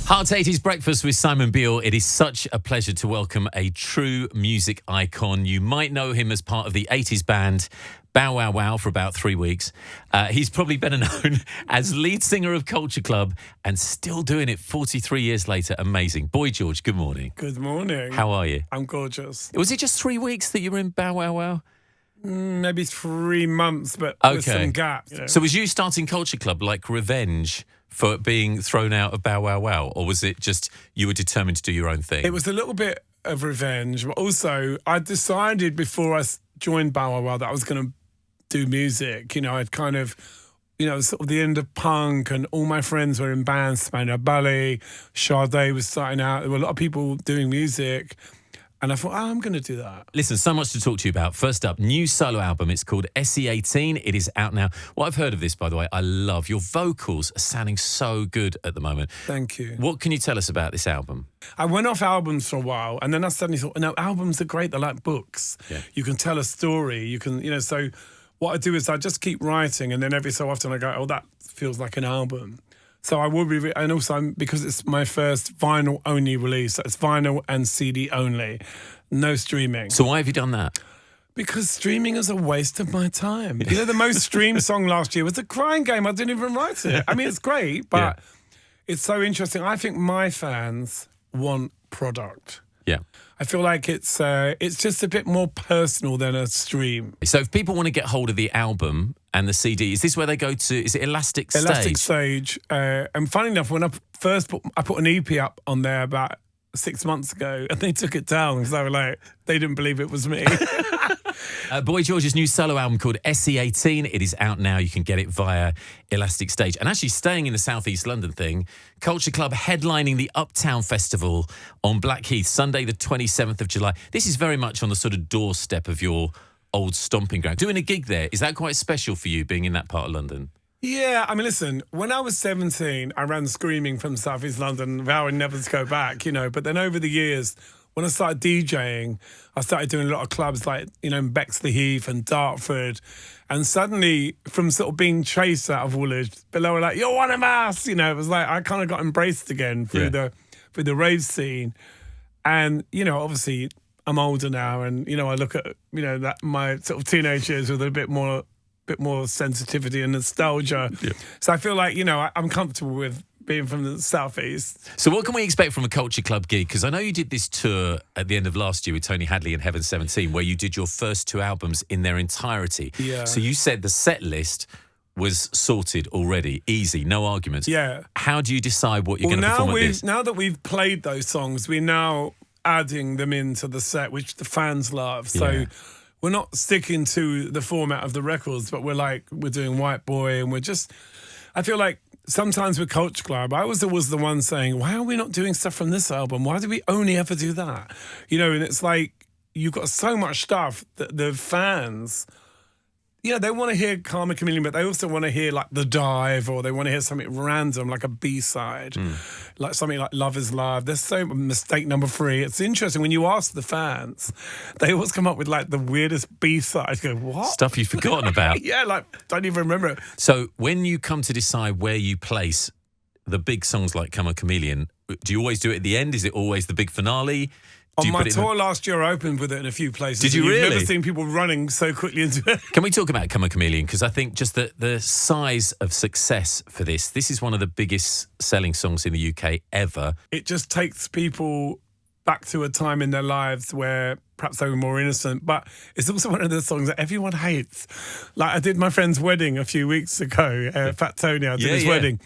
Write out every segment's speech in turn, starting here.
Heart 80s Breakfast with Simon Beale. It is such a pleasure to welcome a true music icon. You might know him as part of the 80s band Bow Wow Wow for about 3 weeks. He's probably better known as lead singer of Culture Club and still doing it 43 years later. Amazing. Boy George, good morning. Good morning. How are you? I'm gorgeous. Was it just 3 weeks that you were in Bow Wow Wow? Maybe 3 months, but with some gaps. You know. So was you starting Culture Club like revenge for being thrown out of Bow Wow Wow, or was it just you were determined to do your own thing? It was a little bit of revenge, but also I decided before I joined Bow Wow Wow that I was going to do music. You know, I'd kind of, sort of the end of punk, and all my friends were in bands. Spandau Ballet, Sade was starting out. There were a lot of people doing music. And I thought, I'm going to do that. Listen, so much to talk to you about. First up, new solo album. It's called SE18. It is out now. Well, I've heard of this, by the way. I love your vocals are sounding so good at the moment. Thank you. What can you tell us about this album? I went off albums for a while, and then I suddenly thought, no, albums are great. They're like books. Yeah. You can tell a story. You can, so what I do is I just keep writing, and then every so often I go, oh, that feels like an album. So I will be, and also because it's my first vinyl-only release, so it's vinyl and CD only, no streaming. So why have you done that? Because streaming is a waste of my time. You know, the most streamed song last year was The Crying Game. I didn't even write it. I mean, it's great, but it's so interesting. I think my fans want product. Yeah. I feel like it's just a bit more personal than a stream. So if people want to get hold of the album and the CD, is this where they go to, is it Elastic Stage? Elastic Stage. And funny enough, when I put an EP up on there about 6 months ago, and they took it down because they were like, they didn't believe it was me. Boy George's new solo album called SE18. It is out now. You can get it via Elastic Stage. And actually staying in the South East London thing, Culture Club headlining the Uptown Festival on Blackheath, Sunday the 27th of July. This is very much on the sort of doorstep of your old stomping ground. Doing a gig there, is that quite special for you, being in that part of London? Yeah, I mean, listen, when I was 17, I ran screaming from South East London, vowing never to go back, But then over the years, when I started DJing, I started doing a lot of clubs like, Bexley Heath and Dartford. And suddenly, from sort of being chased out of Woolwich, below were like, you're one of us! It was like I kind of got embraced again through the rave scene. And, obviously, I'm older now, and, I look at, that my sort of teenage years with a bit more sensitivity and nostalgia. Yeah. So I feel like, I'm comfortable with being from the Southeast. So what can we expect from a Culture Club gig? Because I know you did this tour at the end of last year with Tony Hadley and Heaven 17, where you did your first 2 albums in their entirety. Yeah. So you said the set list was sorted already, easy, no arguments. Yeah. How do you decide what you're going to perform at this? Now that we've played those songs, we're now adding them into the set, which the fans love. So we're not sticking to the format of the records, but we're doing White Boy, and I feel like sometimes with Culture Club, I was always the one saying, why are we not doing stuff from this album? Why do we only ever do that? And it's like, you've got so much stuff that the fans, they want to hear Karma Chameleon, but they also want to hear like The Dive, or they want to hear something random like a B-side, like something like Love Is Love. There's so Mistake Number 3. It's interesting when you ask the fans, they always come up with like the weirdest B-side. You go, what? Stuff you've forgotten about. Yeah, don't even remember it. So when you come to decide where you place the big songs like Karma Chameleon, do you always do it at the end? Is it always the big finale? On my tour last year, I opened with it in a few places. Did you really? You've never seen people running so quickly into it. Can we talk about Come On Chameleon? Because I think just the size of success for this is one of the biggest selling songs in the UK ever. It just takes people back to a time in their lives where perhaps they were more innocent, but it's also one of the songs that everyone hates. Like I did my friend's wedding a few weeks ago, Fat Tony, I did his wedding.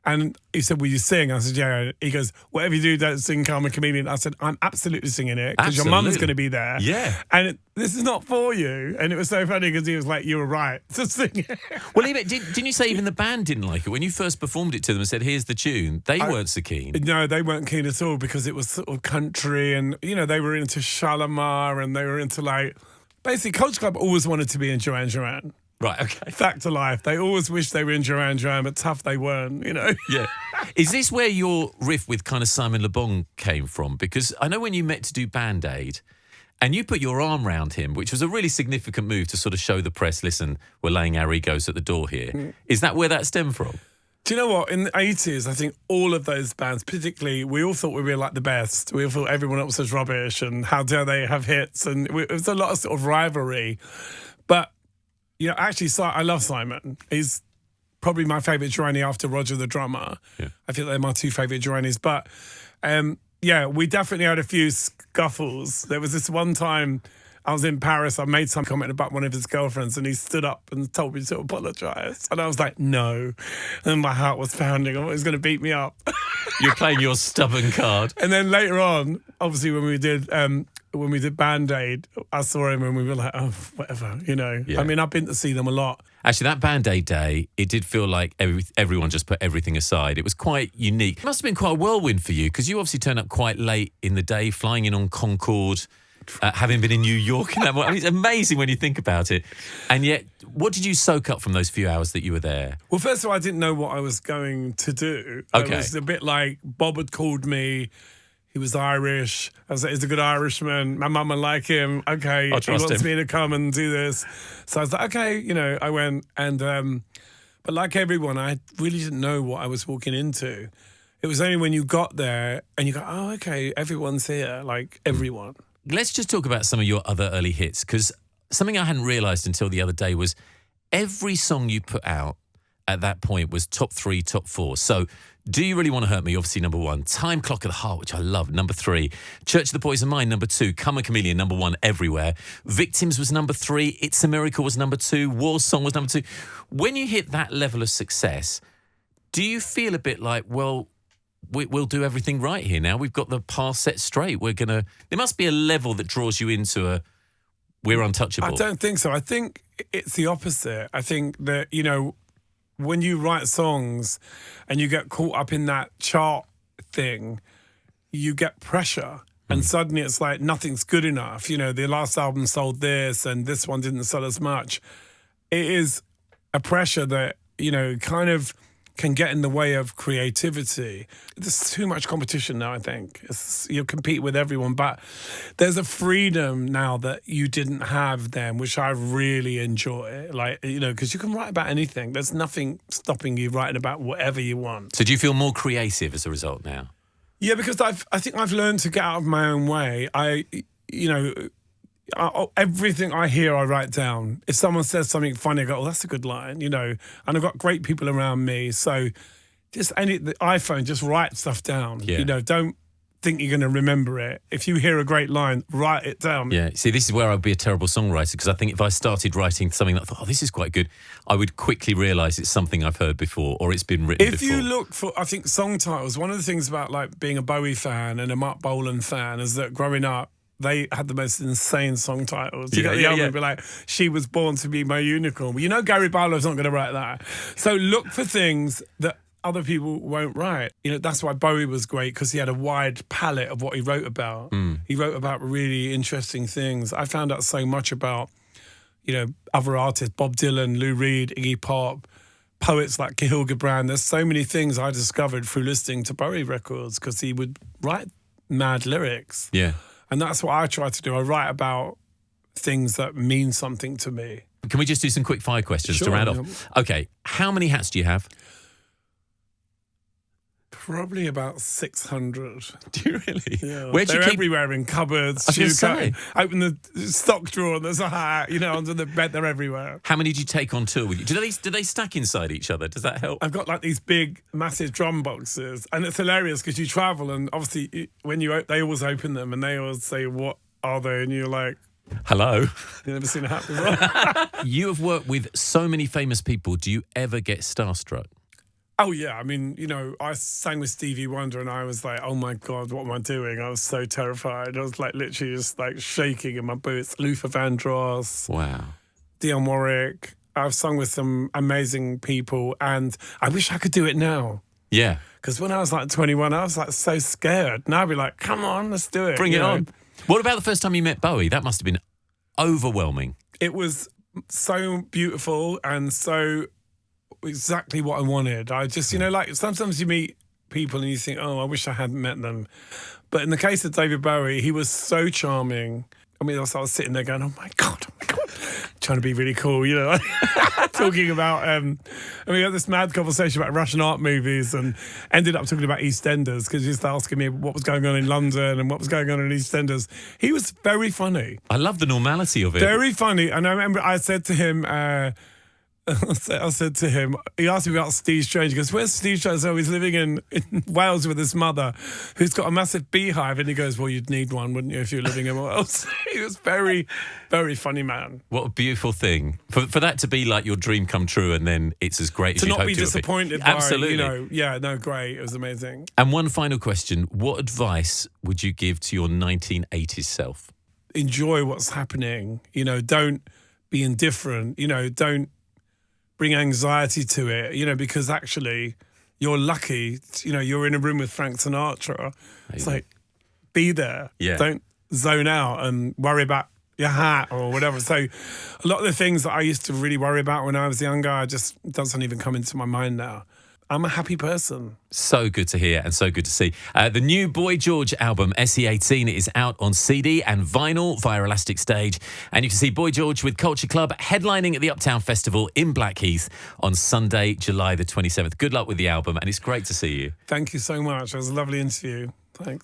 And he said, will you sing? I said, yeah. He goes, whatever you do, don't sing Karma Chameleon. I said, I'm absolutely singing it because your mum's going to be there. Yeah. And this is not for you. And it was so funny because he was like, you were right to sing it. Well, didn't you say even the band didn't like it? When you first performed it to them and said, here's the tune, they weren't so keen. No, they weren't keen at all because it was sort of country and, they were into Shalimar and they were into basically Culture Club always wanted to be in Duran Duran. Right, okay. Fact to life. They always wished they were in Duran Duran, but tough they weren't, Yeah. Is this where your riff with kind of Simon Le Bon came from? Because I know when you met to do Band Aid, and you put your arm round him, which was a really significant move to sort of show the press, listen, we're laying our egos at the door here. Is that where that stemmed from? Do you know what? In the 80s, I think all of those bands, particularly, we all thought we were like the best. We all thought everyone else was rubbish and how dare they have hits. And it was a lot of sort of rivalry. But, you know, actually, I love Simon. He's probably my favourite Durrani after Roger the drummer. Yeah. I feel they're my two favourite Durranis. But, yeah, we definitely had a few scuffles. There was this one time I was in Paris, I made some comment about one of his girlfriends and he stood up and told me to apologise. And I was like, no. And my heart was pounding. I thought he was going to beat me up. You're playing your stubborn card. And then later on, obviously when we did Band-Aid, I saw him and we were like, oh, whatever, you know. Yeah. I mean, I've been to see them a lot. Actually, that Band-Aid day, it did feel like everyone just put everything aside. It was quite unique. It must have been quite a whirlwind for you because you obviously turned up quite late in the day, flying in on Concorde, having been in New York. I mean, it's amazing when you think about it. And yet, what did you soak up from those few hours that you were there? Well, first of all, I didn't know what I was going to do. Okay. It was a bit like Bob had called me. He was Irish. I was like, he's a good Irishman. My mum will like him. Okay, I'll he trust wants him. me to come and do this. So I was like, okay, you know, I went and, but like everyone, I really didn't know what I was walking into. It was only when you got there and you go, oh, okay, everyone's here, like everyone. Let's just talk about some of your other early hits, because something I hadn't realised until the other day was every song you put out at that point was top 3, top 4. So, Do You Really Want to Hurt Me, obviously number 1. Time Clock of the Heart, which I love, number 3. Church of the Poison Mind, number 2. Come a Chameleon, number 1 everywhere. Victims was number 3. It's a Miracle was number 2. War Song was number 2. When you hit that level of success, do you feel a bit like, well, we'll do everything right here now? We've got the path set straight. There must be a level that draws you into we're untouchable. I don't think so. I think it's the opposite. I think that, you know, when you write songs and you get caught up in that chart thing, you get pressure. And suddenly it's like nothing's good enough. You know, the last album sold this and this one didn't sell as much. It is a pressure that, you know, kind of can get in the way of creativity. There's too much competition now, I think. You compete with everyone, but there's a freedom now that you didn't have then, which I really enjoy. Like, you know, because you can write about anything. There's nothing stopping you writing about whatever you want. So do you feel more creative as a result now? Yeah, because I think I've learned to get out of my own way. Everything I hear, I write down. If someone says something funny, I go, oh, that's a good line, you know. And I've got great people around me. So the iPhone, just write stuff down. Yeah. You know, don't think you're going to remember it. If you hear a great line, write it down. Yeah, see, this is where I'd be a terrible songwriter, because I think if I started writing something that I thought, oh, this is quite good, I would quickly realise it's something I've heard before or it's been written before. If you look for, I think, song titles, one of the things about like being a Bowie fan and a Mark Bolan fan is that growing up, they had the most insane song titles. You get the album and be like, She Was Born to Be My Unicorn. Well, you know Gary Barlow's not going to write that. So look for things that other people won't write. You know, that's why Bowie was great, because he had a wide palette of what he wrote about. He wrote about really interesting things. I found out so much about, you know, other artists, Bob Dylan, Lou Reed, Iggy Pop, poets like Cahill Gibran. There's so many things I discovered through listening to Bowie records, because he would write mad lyrics. Yeah. And that's what I try to do. I write about things that mean something to me. Can we just do some quick fire questions to Sure, round yeah. off? Okay, how many hats do you have? Probably about 600. Do you really? Yeah. Where'd you They're keep... everywhere in cupboards. I was gonna shoe say. open the stock drawer, there's a hat, you know, under the bed, they're everywhere. How many do you take on tour with you? Do they stack inside each other? Does that help? I've got like these big, massive drum boxes, and it's hilarious because you travel, and obviously when they always open them, and they always say, "What are they?" And you're like, Hello. "You've never seen a hat before." You have worked with so many famous people. Do you ever get starstruck? Oh yeah, I mean, you know, I sang with Stevie Wonder, and I was like, "Oh my God, what am I doing?" I was so terrified. I was like literally just like shaking in my boots. Luther Vandross, Wow. Dionne Warwick. I've sung with some amazing people, and I wish I could do it now. Yeah. Because when I was like 21, I was like so scared. Now I'd be like, come on, let's do it. Bring you it know? on. What about the first time you met Bowie? That must have been overwhelming. It was so beautiful and so exactly what I wanted. I just, you know, like sometimes you meet people and you think, oh, I wish I hadn't met them. But in the case of David Bowie, he was so charming. I mean, I was sitting there going, oh my God, trying to be really cool, you know, talking about, and we had this mad conversation about Russian art movies and ended up talking about EastEnders because he was asking me what was going on in London and what was going on in EastEnders. He was very funny. I love the normality of it. Very funny. And I remember I said to him, I said to him, he asked me about Steve Strange. He goes, where's Steve Strange? So he's living in Wales with his mother, who's got a massive beehive. And he goes, well, you'd need one, wouldn't you, if you're living in Wales? He was very, very funny man. What a beautiful thing. For that to be like your dream come true and then it's as great as you hope to not be disappointed by, Absolutely. you know, yeah, no, great. It was amazing. And one final question. What advice would you give to your 1980s self? Enjoy what's happening. You know, don't be indifferent. You know, don't bring anxiety to it, you know, because actually you're lucky, you know, you're in a room with Frank Sinatra. It's like, be there. Yeah. Don't zone out and worry about your hat or whatever. So a lot of the things that I used to really worry about when I was younger, I just doesn't even come into my mind now. I'm a happy person. So good to hear and so good to see. The new Boy George album, SE18, is out on CD and vinyl via Elastic Stage. And you can see Boy George with Culture Club headlining at the Uptown Festival in Blackheath on Sunday, July the 27th. Good luck with the album, and it's great to see you. Thank you so much. It was a lovely interview. Thanks.